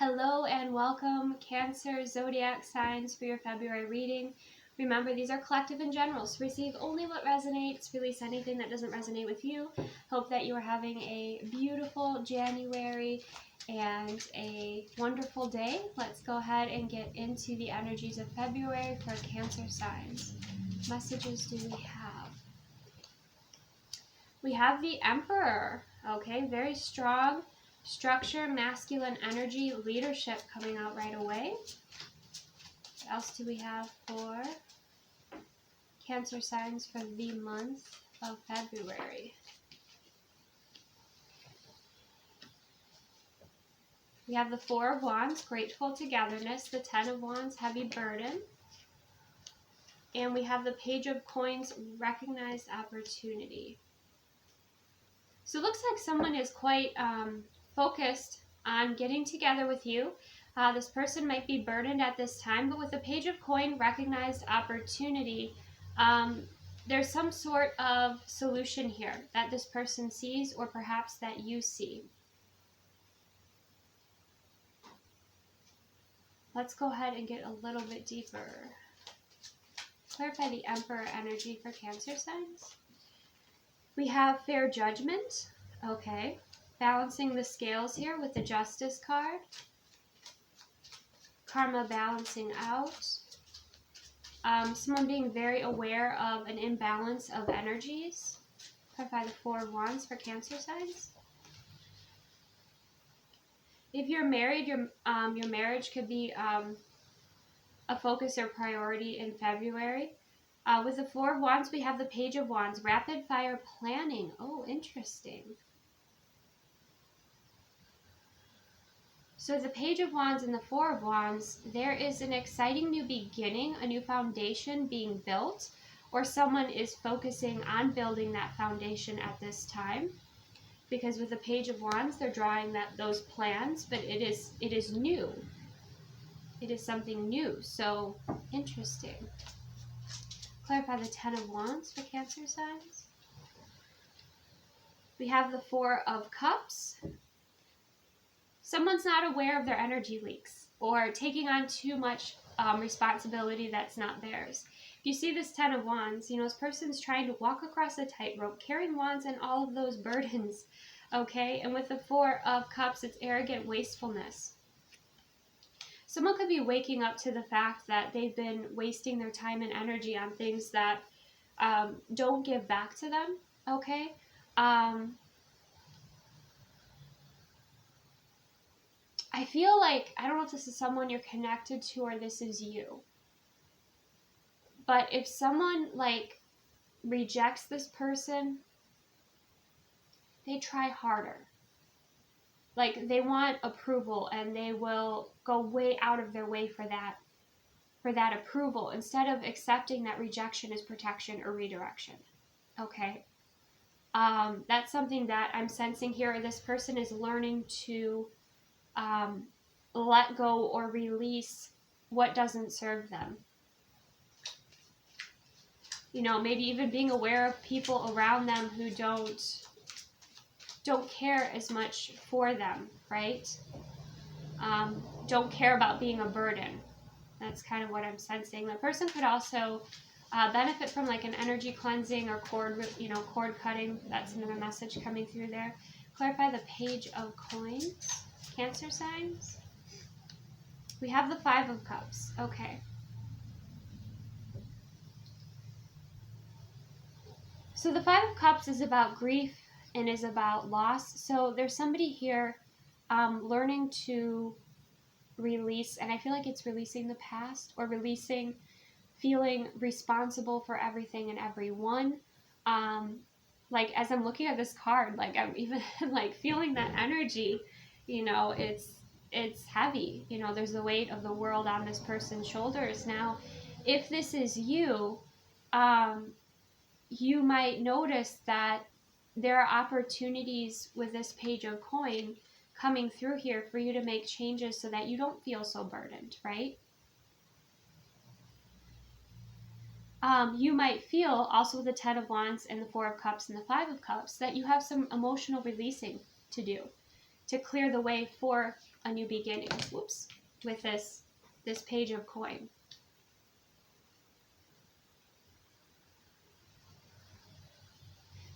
Hello and welcome, Cancer zodiac signs, for your February reading. Remember, these are collective and general, so receive only what resonates, release anything that doesn't resonate with you. Hope that you are having a beautiful January and a wonderful day. Let's go ahead and get into the energies of February for Cancer signs. Messages do we have? We have the Emperor, okay, very strong. Structure, masculine energy, leadership coming out right away. What else do we have for Cancer signs for the month of February? We have the Four of Wands, grateful togetherness, the Ten of Wands, heavy burden. And we have the Page of Coins, recognized opportunity. So it looks like someone is quite focused on getting together with you. This person might be burdened at this time, but with the Page of Coin, recognized opportunity, there's some sort of solution here that this person sees, or perhaps that you see. Let's go ahead and get a little bit deeper. Clarify the Emperor energy for Cancer signs. We have fair judgment. Okay. Balancing the scales here with the Justice card. Karma balancing out. Someone being very aware of an imbalance of energies. Clarify the Four of Wands for Cancer signs. If you're married, your marriage could be a focus or priority in February. With the Four of Wands, we have the Page of Wands, rapid fire planning. Oh, interesting. So the Page of Wands and the Four of Wands, there is an exciting new beginning, a new foundation being built, or someone is focusing on building that foundation at this time. Because with the Page of Wands, they're drawing those plans, but it is new. It is something new. So interesting. Clarify the Ten of Wands for Cancer signs. We have the Four of Cups. Someone's not aware of their energy leaks or taking on too much responsibility that's not theirs. If you see this Ten of Wands, this person's trying to walk across a tightrope, carrying wands and all of those burdens, okay? And with the Four of Cups, it's arrogant wastefulness. Someone could be waking up to the fact that they've been wasting their time and energy on things that don't give back to them, okay? I feel like, I don't know if this is someone you're connected to or this is you, but if someone rejects this person, they try harder. They want approval and they will go way out of their way for that approval instead of accepting that rejection is protection or redirection. Okay. That's something that I'm sensing here. This person is learning to let go or release what doesn't serve them. Maybe even being aware of people around them who don't care as much for them, right? Don't care about being a burden. That's kind of what I'm sensing. The person could also benefit from an energy cleansing or cord cutting. That's another message coming through there. Clarify the Page of Coins, Cancer signs. We have the Five of Cups. Okay. So the Five of Cups is about grief and is about loss. So there's somebody here learning to release, and I feel like it's releasing the past or feeling responsible for everything and everyone. As I'm looking at this card, I'm even feeling that energy, it's heavy. There's the weight of the world on this person's shoulders. Now, if this is you, you might notice that there are opportunities with this Page of Coin coming through here for you to make changes so that you don't feel so burdened, right? You might feel, also with the Ten of Wands and the Four of Cups and the Five of Cups, that you have some emotional releasing to do to clear the way for a new beginning. Whoops, with this page of coin.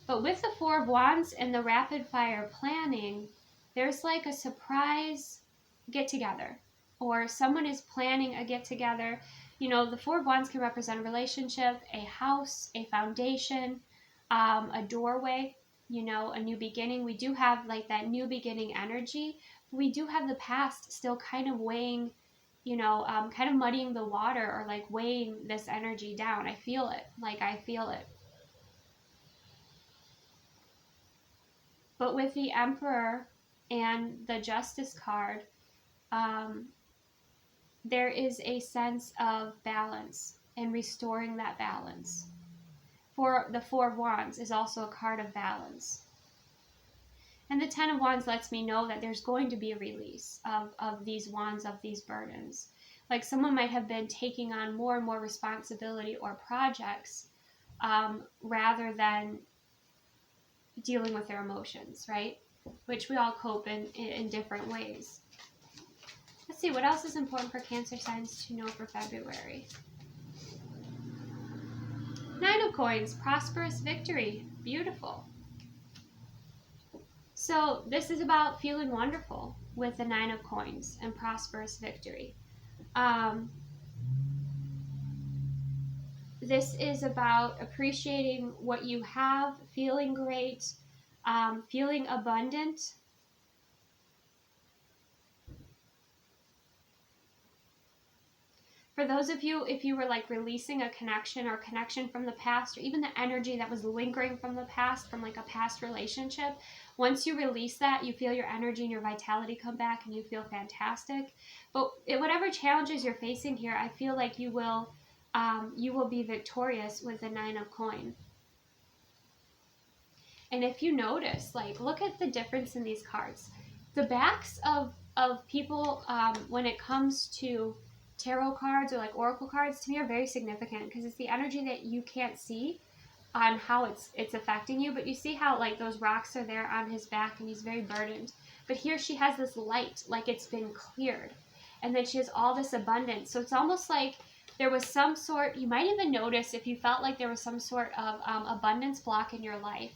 But with the Four of Wands and the rapid fire planning, there's like a surprise get together, or someone is planning a get together. You know, the Four of Wands can represent a relationship, a house, a foundation, a doorway, you know, a new beginning. We do have like that new beginning energy. We do have the past still kind of weighing, you know, kind of muddying the water, or like weighing this energy down. I feel it. Like, I feel it. But with the Emperor and the Justice card, there is a sense of balance and restoring that balance. For the Four of Wands is also a card of balance. And the Ten of Wands lets me know that there's going to be a release of these wands, of these burdens. Like, someone might have been taking on more and more responsibility or projects rather than dealing with their emotions, right? Which we all cope in different ways. Let's see, what else is important for Cancer signs to know for February? Nine of Coins, prosperous victory. Beautiful. So this is about feeling wonderful with the Nine of Coins and prosperous victory. This is about appreciating what you have, feeling great, feeling abundant. For those of you, if you were like releasing a connection or connection from the past, or even the energy that was lingering from the past, from like a past relationship, once you release that, you feel your energy and your vitality come back and you feel fantastic. But whatever challenges you're facing here, I feel like you will be victorious with the Nine of Coins. And if you notice, like, look at the difference in these cards. The backs of people, when it comes to tarot cards or like oracle cards, to me are very significant, because it's the energy that you can't see on how it's affecting you. But you see how like those rocks are there on his back and he's very burdened. But here she has this light, like it's been cleared. And then she has all this abundance. So it's almost like there was some sort, you might even notice if you felt like there was some sort of abundance block in your life.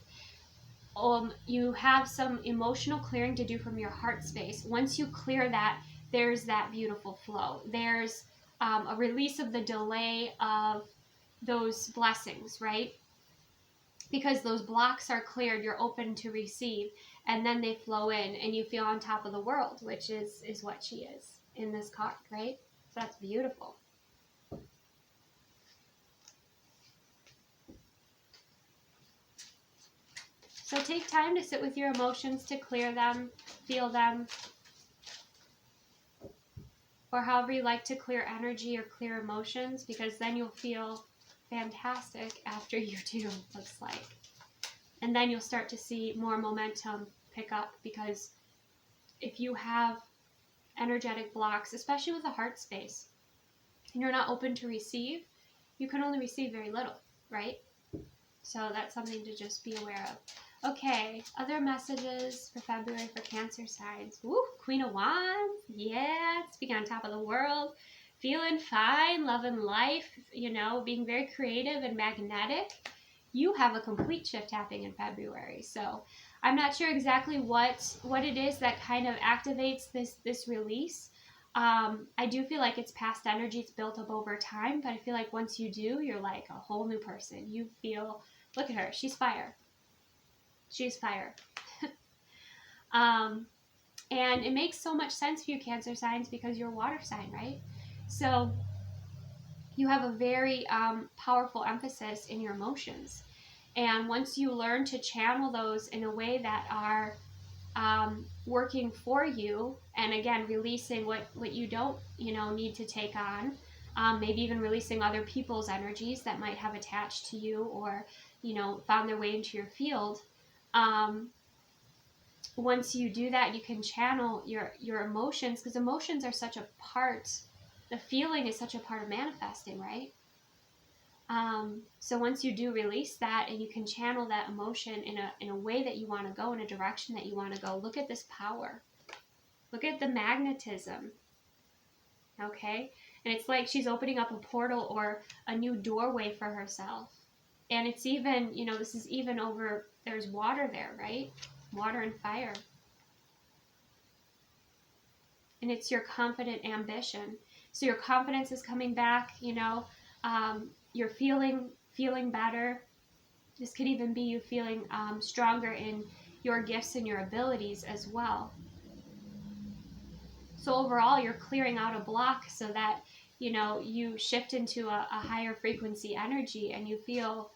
You have some emotional clearing to do from your heart space. Once you clear that, there's that beautiful flow. There's a release of the delay of those blessings, right? Because those blocks are cleared, you're open to receive, and then they flow in and you feel on top of the world, which is what she is in this card, right? So that's beautiful. So take time to sit with your emotions, to clear them, feel them, or however you like to clear energy or clear emotions, because then you'll feel fantastic after you do, looks like. And then you'll start to see more momentum pick up, because if you have energetic blocks, especially with the heart space, and you're not open to receive, you can only receive very little, right? So that's something to just be aware of. Okay, other messages for February for Cancer signs. Woo, Queen of Wands. Yeah, speaking on top of the world. Feeling fine, loving life, you know, being very creative and magnetic. You have a complete shift happening in February. So I'm not sure exactly what it is that kind of activates this release. I do feel like it's past energy. It's built up over time. But I feel like once you do, you're like a whole new person. You feel, look at her. She's fire. She's fire. And it makes so much sense for you Cancer signs, because you're a water sign, right? So you have a very powerful emphasis in your emotions. And once you learn to channel those in a way that are working for you, and again, releasing what you don't, need to take on, maybe even releasing other people's energies that might have attached to you or, found their way into your field. Once you do that, you can channel your emotions, because emotions are such a part, the feeling is such a part of manifesting, right? So once you do release that and you can channel that emotion in a way that you want to go, in a direction that you want to go, look at this power. Look at the magnetism, okay? And it's like she's opening up a portal or a new doorway for herself. And it's even, you know, this is even over, there's water there, right? Water and fire. And it's your confident ambition. So your confidence is coming back, you know, you're feeling better. This could even be you feeling stronger in your gifts and your abilities as well. So overall, you're clearing out a block so that, you know, you shift into a higher frequency energy and you feel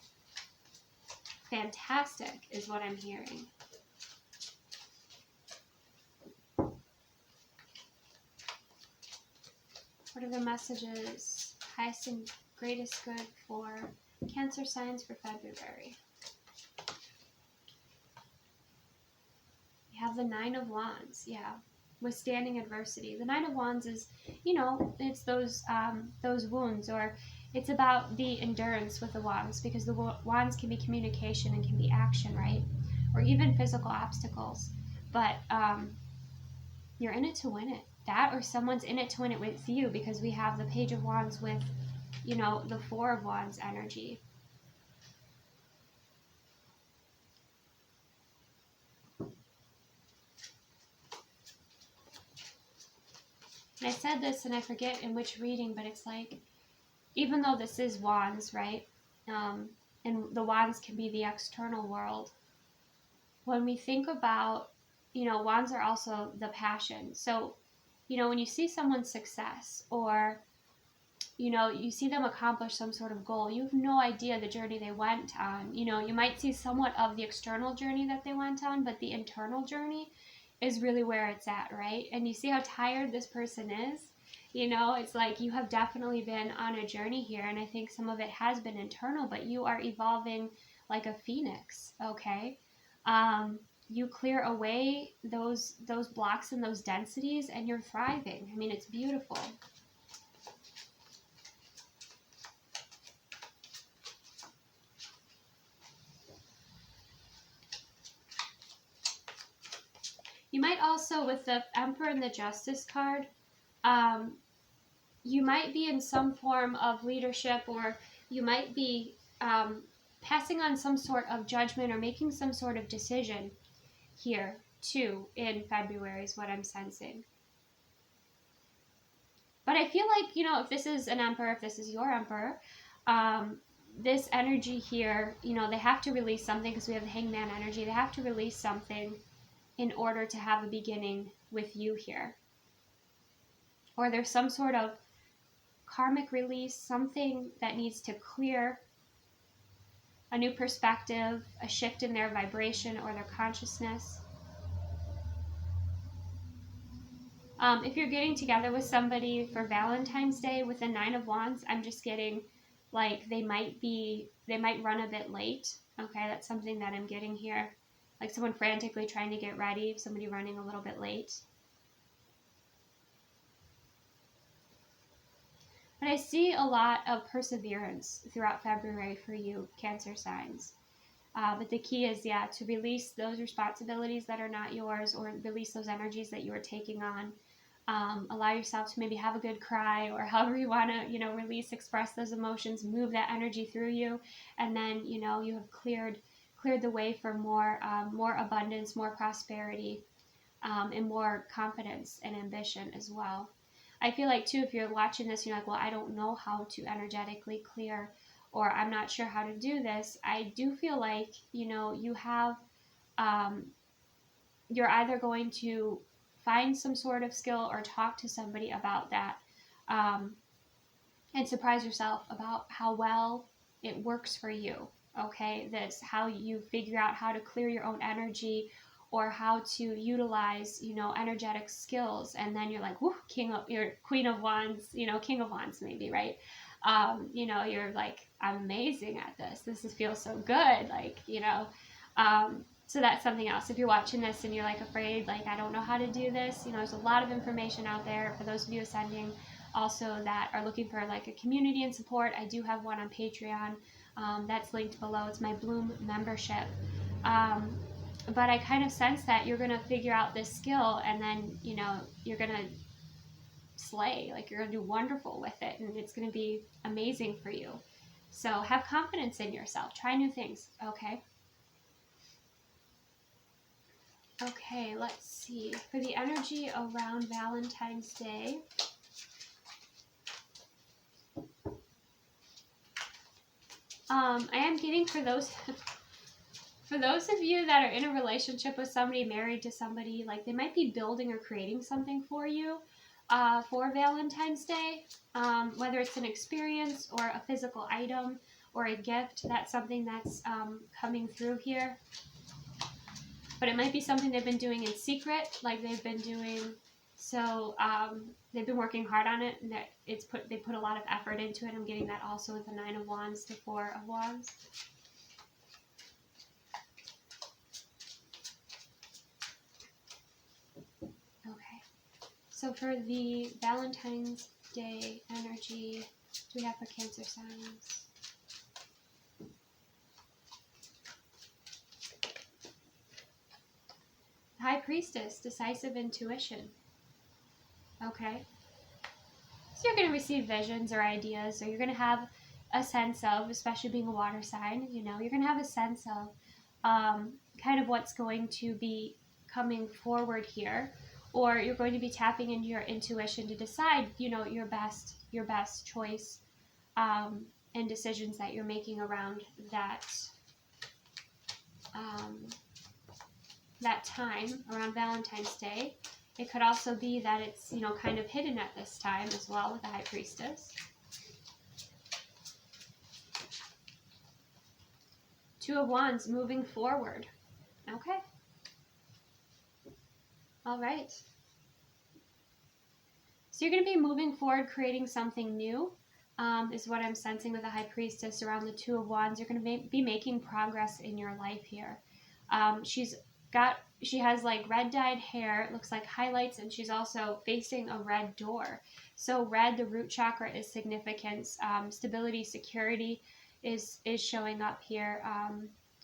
fantastic is what I'm hearing. What are the messages? Highest and greatest good for Cancer signs for February. We have the Nine of Wands, yeah. Withstanding adversity. The Nine of Wands is, you know, it's those wounds, or it's about the endurance with the wands, because the wands can be communication and can be action, right? Or even physical obstacles. But you're in it to win it. That, or someone's in it to win it with you, because we have the Page of Wands with, you know, the Four of Wands energy. And I said this, and I forget in which reading, but it's like, even though this is wands, right? And the wands can be the external world. When we think about, you know, wands are also the passion. So, you know, when you see someone's success, or, you know, you see them accomplish some sort of goal, you have no idea the journey they went on. You know, you might see somewhat of the external journey that they went on, but the internal journey is really where it's at, right? And you see how tired this person is. You know, it's like you have definitely been on a journey here, and I think some of it has been internal, but you are evolving like a phoenix, okay? You clear away those blocks and those densities, and you're thriving. I mean, it's beautiful. You might also, with the Emperor and the Justice card, you might be in some form of leadership, or you might be passing on some sort of judgment or making some sort of decision here too in February is what I'm sensing. But I feel like, you know, if this is an Emperor, if this is your Emperor, this energy here, you know, they have to release something, because we have the Hangman energy. They have to release something in order to have a beginning with you here. Or there's some sort of karmic release, something that needs to clear, a new perspective, a shift in their vibration or their consciousness. If you're getting together with somebody for Valentine's Day with the Nine of Wands, I'm just getting like they might run a bit late. Okay, that's something that I'm getting here. Like someone frantically trying to get ready, somebody running a little bit late. But I see a lot of perseverance throughout February for you, Cancer signs. But the key is, yeah, to release those responsibilities that are not yours, or release those energies that you are taking on. Allow yourself to maybe have a good cry, or however you want to, you know, release, express those emotions, move that energy through you. And then, you know, you have cleared the way for more abundance, more prosperity, and more confidence and ambition as well. I feel like too, if you're watching this, you're like, well, I don't know how to energetically clear, or I'm not sure how to do this. I do feel like, you know, you have, you're either going to find some sort of skill or talk to somebody about that, and surprise yourself about how well it works for you. Okay, that's how you figure out how to clear your own energy, or how to utilize, you know, energetic skills. And then you're like, whoo, you're Queen of Wands, you know, King of Wands maybe, right? You know, you're like, I'm amazing at this. This feels so good. Like, you know, so that's something else. If you're watching this and you're like afraid, like, I don't know how to do this, you know, there's a lot of information out there for those of you ascending also that are looking for like a community and support. I do have one on Patreon. That's linked below. It's my Bloom membership. But I kind of sense that you're going to figure out this skill, and then, you know, you're going to slay. Like, you're going to do wonderful with it, and it's going to be amazing for you. So have confidence in yourself. Try new things, okay? Okay, let's see. For the energy around Valentine's Day, I am getting for those for those of you that are in a relationship with somebody, married to somebody, like they might be building or creating something for you for Valentine's Day, whether it's an experience or a physical item or a gift. That's something that's coming through here. But it might be something they've been doing in secret, like they've been doing. So they've been working hard on it, and that they put a lot of effort into it. I'm getting that also with the 9 of Wands, the 4 of Wands. Okay. So for the Valentine's Day energy, do we have for Cancer signs? High Priestess, decisive intuition. Okay. So you're going to receive visions or ideas, or you're going to have a sense of, especially being a water sign, you know, you're going to have a sense of kind of what's going to be coming forward here, or you're going to be tapping into your intuition to decide, you know, your best choice and decisions that you're making around that that time around Valentine's Day. It could also be that it's, you know, kind of hidden at this time as well with the High Priestess. 2 of Wands, moving forward. Okay. All right. So you're going to be moving forward, creating something new, is what I'm sensing with the High Priestess around the 2 of Wands. You're going to be making progress in your life here. She has like red dyed hair, it looks like highlights, and she's also facing a red door. So red, the root chakra, is significance. Stability, security is showing up here.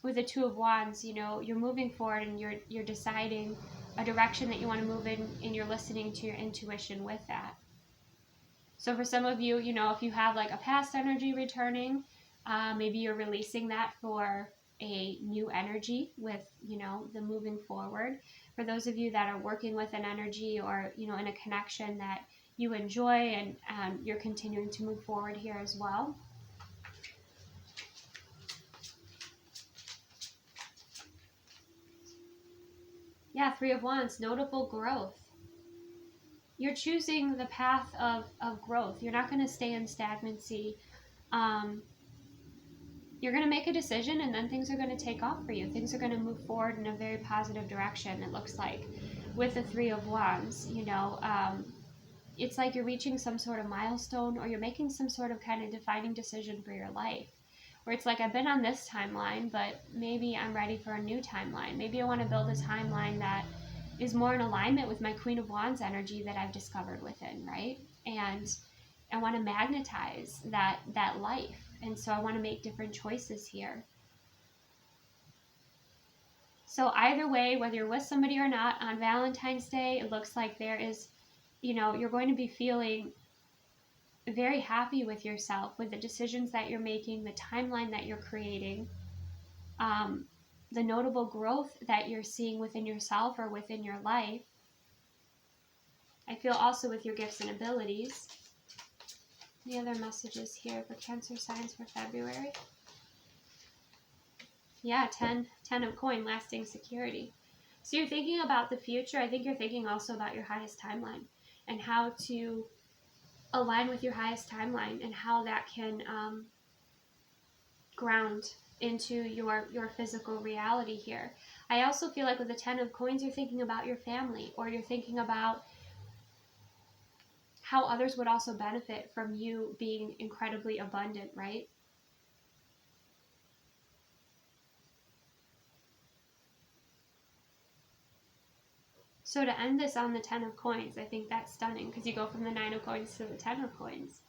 With the 2 of Wands, you know, you're moving forward and you're deciding a direction that you want to move in, and you're listening to your intuition with that. So for some of you, you know, if you have like a past energy returning, maybe you're releasing that for a new energy with, you know, the moving forward. For those of you that are working with an energy, or, you know, in a connection that you enjoy, and you're continuing to move forward here as well. Yeah, 3 of Wands, notable growth. You're choosing the path of growth. You're not going to stay in stagnancy. You're going to make a decision, and then things are going to take off for you. Things are going to move forward in a very positive direction, it looks like. With the 3 of Wands, you know, it's like you're reaching some sort of milestone, or you're making some sort of kind of defining decision for your life. Where it's like, I've been on this timeline, but maybe I'm ready for a new timeline. Maybe I want to build a timeline that is more in alignment with my Queen of Wands energy that I've discovered within, right? And I want to magnetize that life. And so I want to make different choices here. So either way, whether you're with somebody or not, on Valentine's Day, it looks like there is, you know, you're going to be feeling very happy with yourself, with the decisions that you're making, the timeline that you're creating, the notable growth that you're seeing within yourself or within your life. I feel also with your gifts and abilities. Any other messages here for Cancer signs for February? Yeah, 10 of coin, lasting security. So you're thinking about the future. I think you're thinking also about your highest timeline and how to align with your highest timeline, and how that can ground into your physical reality here. I also feel like with the 10 of coins, you're thinking about your family, or you're thinking about how others would also benefit from you being incredibly abundant, right? So to end this on the 10 of coins, I think that's stunning, because you go from the 9 of coins to the 10 of coins.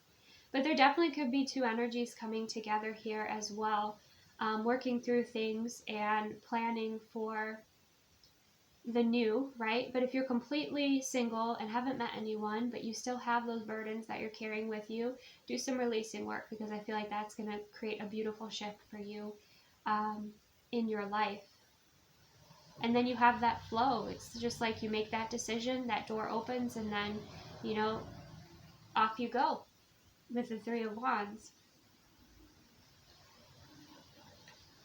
But there definitely could be 2 energies coming together here as well, working through things and planning for the new, right? But if you're completely single and haven't met anyone, but you still have those burdens that you're carrying with you, do some releasing work, because I feel like that's going to create a beautiful shift for you in your life. And then you have that flow. It's just like you make that decision, that door opens, and then, you know, off you go with the Three of Wands.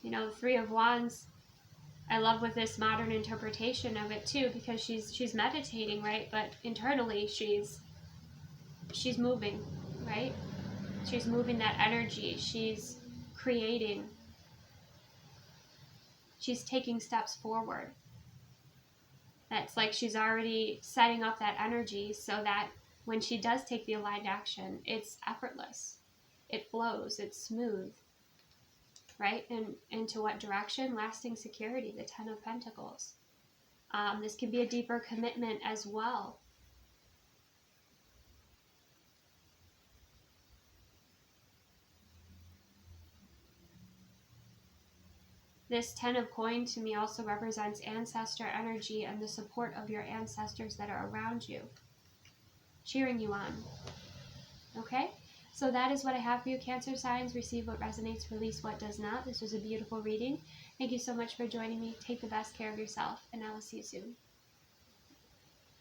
You know, the Three of Wands, I love with this modern interpretation of it too, because she's meditating, right? But internally she's moving, right? She's moving that energy. She's creating. She's taking steps forward. That's like she's already setting up that energy so that when she does take the aligned action, it's effortless. It flows. It's smooth. Right? And into what direction? Lasting security, the Ten of Pentacles. This can be a deeper commitment as well. This Ten of Coin to me also represents ancestor energy and the support of your ancestors that are around you, cheering you on. Okay? So that is what I have for you, Cancer signs. Receive what resonates, release what does not. This was a beautiful reading. Thank you so much for joining me. Take the best care of yourself, and I will see you soon.